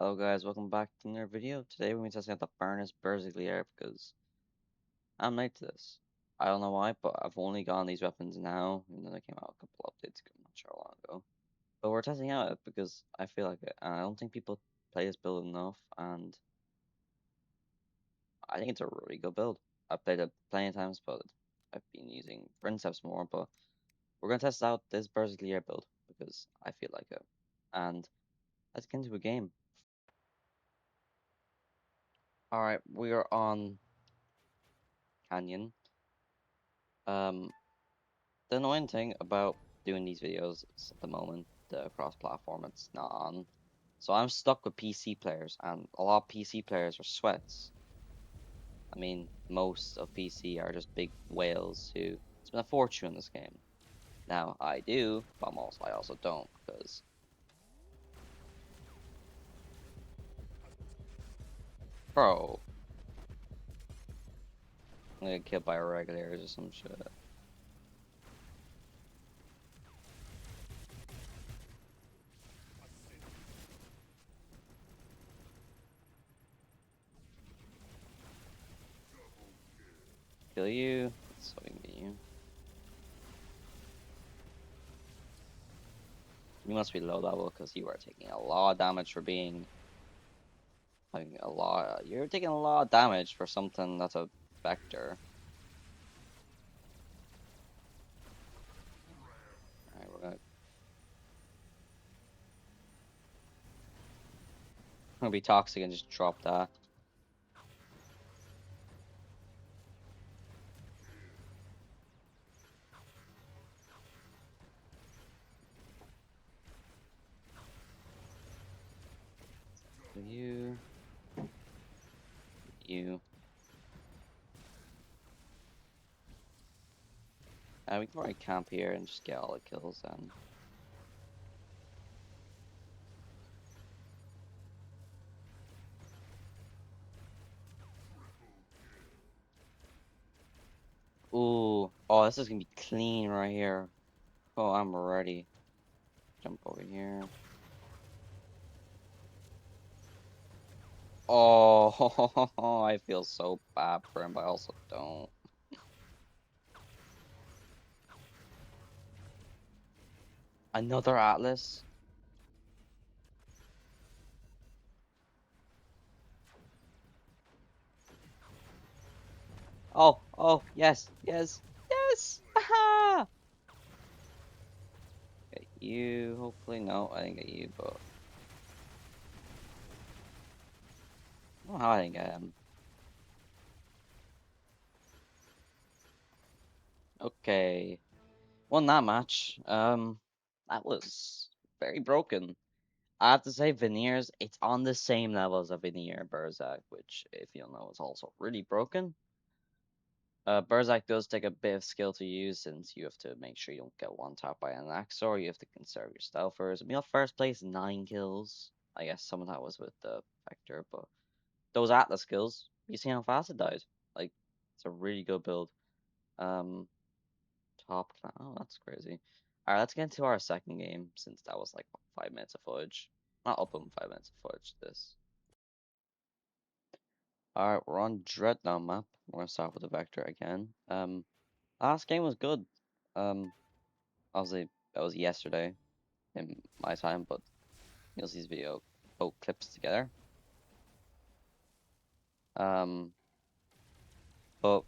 Hello guys, welcome back to another video. Today we're going to be testing out the Furnace Bersagliere because I'm late to this. I don't know why, but I've only gotten these weapons now, even though they came out a couple updates ago, I'm not sure how long ago. But we're testing out it because I feel like it, and I don't think people play this build enough, and I think it's a really good build. I've played it plenty of times, but I've been using Princeps more, but we're going to test out this Bersagliere build because I feel like it. And let's get into a game. Alright, we are on Canyon. Um, The annoying thing about doing these videos is at the moment, the cross-platform it's not on. So I'm stuck with PC players, and a lot of PC players are sweats. I mean, most of PC are just big whales who spend a fortune in this game. Now, I do, but I also don't, because... Bro, I'm gonna get killed by regulars or some shit. Kill you? That's so me. You must be low level, because you are taking a lot of damage for being having a lot. You're taking a lot of damage for something that's a vector. Alright, we're gonna be toxic and just drop that. You, you. We can probably camp here and just get all the kills then. Ooh, oh, this is gonna be clean right here. Oh, I'm ready. Jump over here. Oh, I feel so bad for him, but I also don't. Another Atlas? Oh, oh, yes, yes, yes! Aha! Get you, hopefully. No, I didn't get you, but I don't know how I didn't get him. Okay. Won that match. That was very broken. I have to say, Veneers, it's on the same level as a Veneer Berzak, which, if you don't know, is also really broken. Berzak does take a bit of skill to use since you have to make sure you don't get one tapped by an Axor. You have to conserve your stealthers. I mean, first place, 9 kills. I guess some of that was with the Vector, but those Atlas skills, you see how fast it died. Like, it's a really good build. Um, Top clan. Oh, that's crazy. Alright, let's get into our second game since that was like 5 minutes of footage. Not up on 5 minutes of footage. This. Alright, we're on Dreadnought map. We're gonna start with the Vector again. Last game was good. Um, obviously that was yesterday in my time, but you'll see this video both clips together. Um, but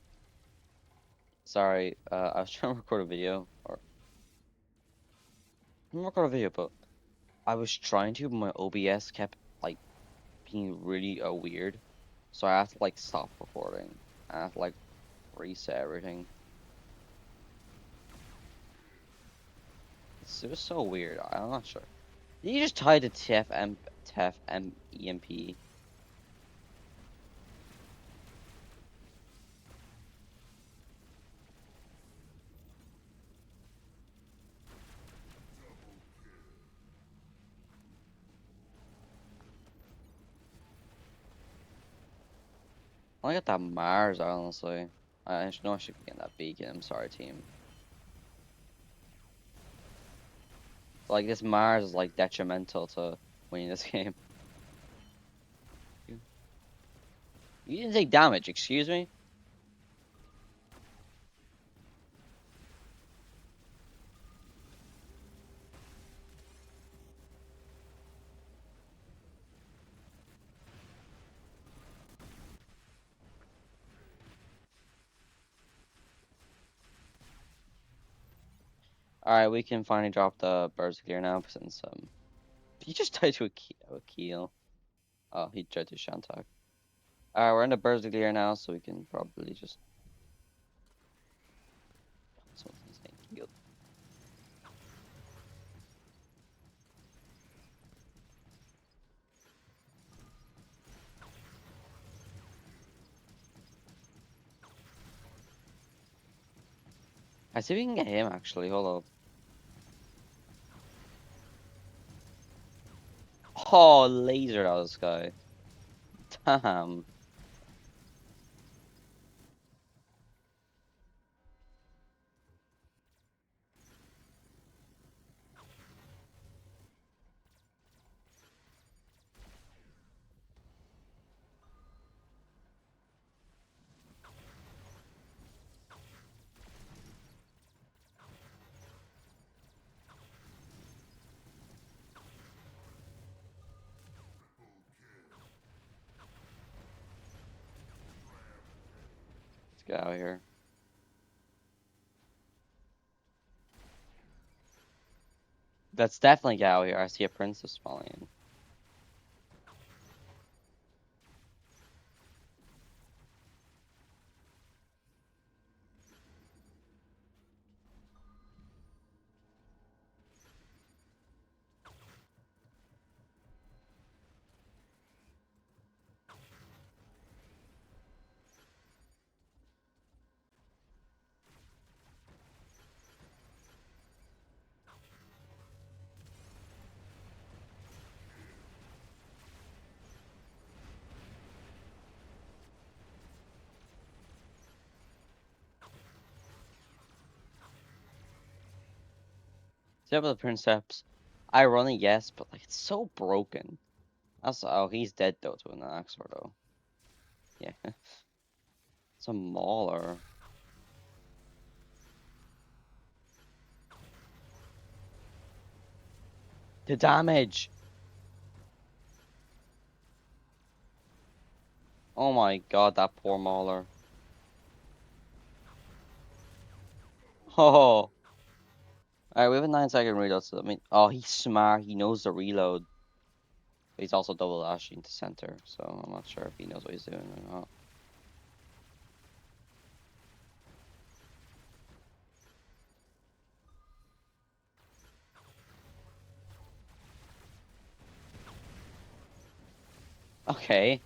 sorry, I was trying to record a video but I was trying to, but my OBS kept like being really weird. So I have to like stop recording. I have to like reset everything. It's just so weird. I'm not sure. Did you just tie the TFM EMP? I got that Mars, honestly. I know I should be getting that beacon. I'm sorry, team. But, like, this Mars is like detrimental to winning this game. You didn't take damage, excuse me? Alright, we can finally drop the Bersagliere now since he just tried to a keel. Oh, he tried to Shantak. Alright, we're in the Bersagliere now, so we can probably just someone's saying keel. I see if we can get him actually, hold up. Oh, lasered out of the sky. Damn. Let's get out of here. Let's definitely get out of here. I see a princess spawning. See about the princeps. Ironic, yes, but like it's so broken. That's oh, he's dead though to an axe though. Yeah, it's a mauler. The damage. Oh my god, that poor mauler. Oh. Alright, we have a 9-second reload, so I mean, oh, he's smart. He knows the reload. But he's also double dashing to center, so I'm not sure if he knows what he's doing or not. Okay.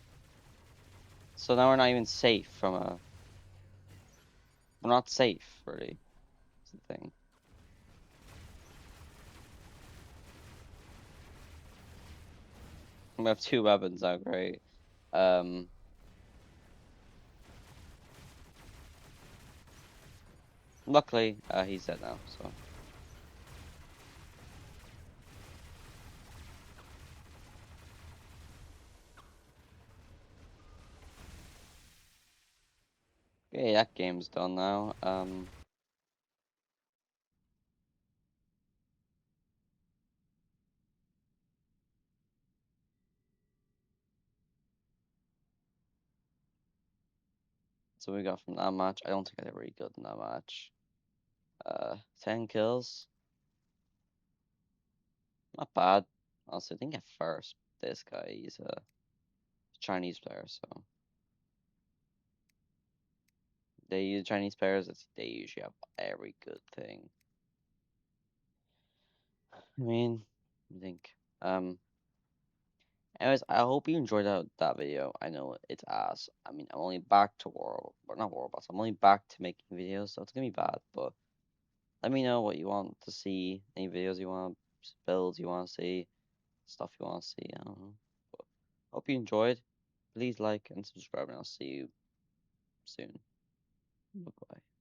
So now we're not even safe from a. We're not safe, really. That's the thing. We have two weapons now, great. Um. Luckily, he's dead now, so. Okay, that game's done now. So we got from that match. I don't think I did really good in that match. 10 kills. Not bad. Also, I think at first, this guy, he's a Chinese player, so. They use Chinese players, they usually have every good thing. I mean, I think. Anyways, I hope you enjoyed that video. I know it's ass. I mean, I'm only back to War, but not War Boss. I'm only back to making videos, so it's gonna be bad. But let me know what you want to see. Any videos you want, builds you want to see, stuff you want to see. I don't know. But hope you enjoyed. Please like and subscribe, and I'll see you soon. Bye bye.